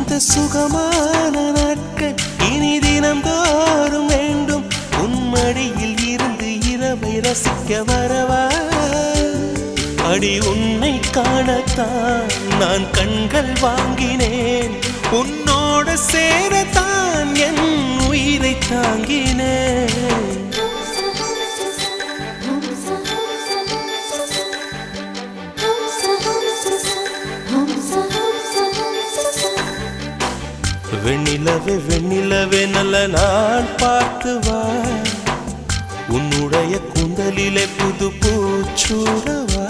இந்த சுகமான நாட்கள் இனி தினந்தோறும் வேண்டும் உன்மடியில் இருந்து இரவை ரசிக்க வரவா அடி உன்னை காணத்தான் நான் கண்கள் வாங்கினேன் உன்னோட சேரத்தான் என் உயிரை தாங்கினேன் வெண்ணிலவே வெண்ணிலவே நல்ல நான் பார்த்து வா உன்னுடைய கூந்தலிலே புது பூச்சூடவா